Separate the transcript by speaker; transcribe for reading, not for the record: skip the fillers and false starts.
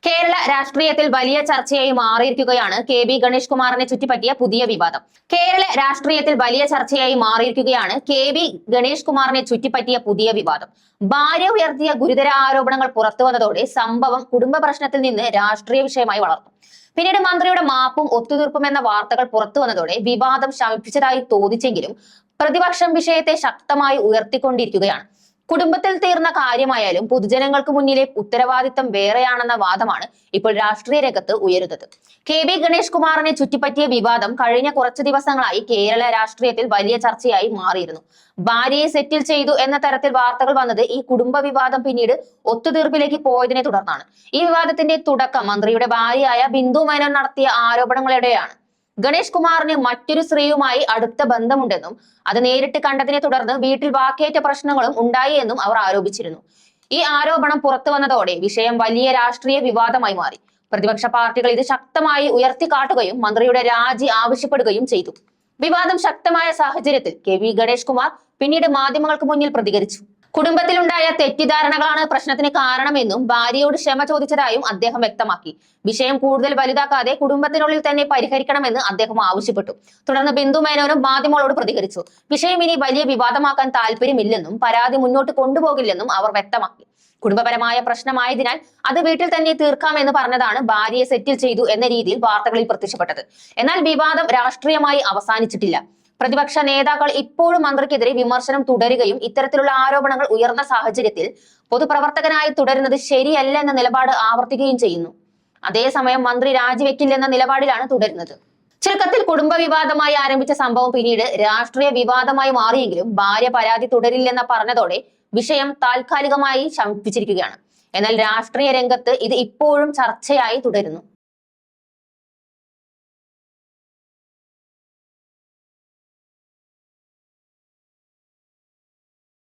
Speaker 1: കേരള രാഷ്ട്രീയത്തിൽ വലിയ ചർച്ചയായി മാറിയിരിക്കുകയാണ് കെ.ബി. ഗണേഷ് കുമാറിനെ ചുറ്റിപ്പറ്റിയ പുതിയ വിവാദം. കേരള രാഷ്ട്രീയത്തിൽ വലിയ ചർച്ചയായി മാറിയിരിക്കുകയാണ് കെ.ബി. ഗണേഷ് കുമാറിനെ ചുറ്റിപ്പറ്റിയ പുതിയ വിവാദം. ഭാര്യ ഉയർത്തിയ ഗുരുതര ആരോപണങ്ങൾ പുറത്തുവന്നതോടെ സംഭവം കുടുംബ പ്രശ്നത്തിൽ നിന്ന് രാഷ്ട്രീയ വിഷയമായി വളർന്നു. പിന്നീട് മന്ത്രിയുടെ മാപ്പും ഒത്തുതീർപ്പും എന്ന വാർത്തകൾ പുറത്തുവന്നതോടെ വിവാദം ശമിപ്പിച്ചതായി തോന്നിച്ചെങ്കിലും പ്രതിപക്ഷം വിഷയത്തെ ശക്തമായി ഉയർത്തിക്കൊണ്ടിരിക്കുകയാണ്. കുടുംബത്തിൽ തീർന്ന കാര്യമായാലും പൊതുജനങ്ങൾക്ക് മുന്നിലെ ഉത്തരവാദിത്തം വേറെയാണെന്ന വാദമാണ് ഇപ്പോൾ രാഷ്ട്രീയ രംഗത്ത് ഉയരുന്നത്. കെ.ബി. ഗണേഷ് കുമാറിനെ ചുറ്റിപ്പറ്റിയ വിവാദം കഴിഞ്ഞ കുറച്ചു ദിവസങ്ങളായി കേരള രാഷ്ട്രീയത്തിൽ വലിയ ചർച്ചയായി മാറിയിരുന്നു. ഭാര്യയെ സെറ്റിൽ ചെയ്തു എന്ന തരത്തിൽ വാർത്തകൾ വന്നത് ഈ കുടുംബ വിവാദം പിന്നീട് ഒത്തുതീർപ്പിലേക്ക് പോയതിനെ തുടർന്നാണ്. ഈ വിവാദത്തിന്റെ തുടക്കം മന്ത്രിയുടെ ഭാര്യയായ ബിന്ദു മേനോൻ നടത്തിയ ആരോപണങ്ങളിടെയാണ്. ഗണേഷ് കുമാറിന് മറ്റൊരു സ്ത്രീയുമായി അടുത്ത ബന്ധമുണ്ടെന്നും അത് നേരിട്ട് കണ്ടതിനെ തുടർന്ന് വീട്ടിൽ വാക്കേറ്റ പ്രശ്നങ്ങളും ഉണ്ടായി എന്നും അവർ ആരോപിച്ചിരുന്നു. ഈ ആരോപണം പുറത്തു വന്നതോടെ വിഷയം വലിയ രാഷ്ട്രീയ വിവാദമായി മാറി. പ്രതിപക്ഷ പാർട്ടികൾ ഇത് ശക്തമായി ഉയർത്തിക്കാട്ടുകയും മന്ത്രിയുടെ രാജി ആവശ്യപ്പെടുകയും ചെയ്തു. വിവാദം ശക്തമായ സാഹചര്യത്തിൽ കെ.ബി. ഗണേഷ് കുമാർ പിന്നീട് മാധ്യമങ്ങൾക്ക് മുന്നിൽ പ്രതികരിച്ചു. കുടുംബത്തിലുണ്ടായ തെറ്റിദ്ധാരണകളാണ് പ്രശ്നത്തിന് കാരണമെന്നും ഭാര്യയോട് ക്ഷമ ചോദിച്ചതായും അദ്ദേഹം വ്യക്തമാക്കി. വിഷയം കൂടുതൽ വലുതാക്കാതെ കുടുംബത്തിനുള്ളിൽ തന്നെ പരിഹരിക്കണമെന്ന് അദ്ദേഹം ആവശ്യപ്പെട്ടു. തുടർന്ന് ബിന്ദു മേനോനും മാധ്യമങ്ങളോട് പ്രതികരിച്ചു. വിഷയം ഇനി വലിയ വിവാദമാക്കാൻ താല്പര്യമില്ലെന്നും പരാതി മുന്നോട്ട് കൊണ്ടുപോകില്ലെന്നും അവർ വ്യക്തമാക്കി. കുടുംബപരമായ പ്രശ്നമായതിനാൽ അത് വീട്ടിൽ തന്നെ തീർക്കാമെന്ന് പറഞ്ഞതാണ് ഭാര്യയെ സെറ്റിൽ ചെയ്തു എന്ന രീതിയിൽ വാർത്തകളിൽ പ്രത്യക്ഷപ്പെട്ടത്. എന്നാൽ വിവാദം രാഷ്ട്രീയമായി അവസാനിച്ചിട്ടില്ല. പ്രതിപക്ഷ നേതാക്കൾ ഇപ്പോഴും മന്ത്രിക്കെതിരെ വിമർശനം തുടരുകയും ഇത്തരത്തിലുള്ള ആരോപണങ്ങൾ ഉയർന്ന സാഹചര്യത്തിൽ പൊതുപ്രവർത്തകനായി തുടരുന്നത് ശരിയല്ല എന്ന നിലപാട് ആവർത്തിക്കുകയും ചെയ്യുന്നു. അതേസമയം മന്ത്രി രാജിവെക്കില്ലെന്ന നിലപാടിലാണ് തുടരുന്നത്. ചുരുക്കത്തിൽ കുടുംബ വിവാദമായി ആരംഭിച്ച സംഭവം പിന്നീട് രാഷ്ട്രീയ വിവാദമായി മാറിയെങ്കിലും ഭാര്യ പരാതി തുടരില്ലെന്ന് പറഞ്ഞതോടെ വിഷയം താൽക്കാലികമായി ശമിപ്പിച്ചിരിക്കുകയാണ്. എന്നാൽ രാഷ്ട്രീയ രംഗത്ത് ഇത് ഇപ്പോഴും ചർച്ചയായി തുടരുന്നു.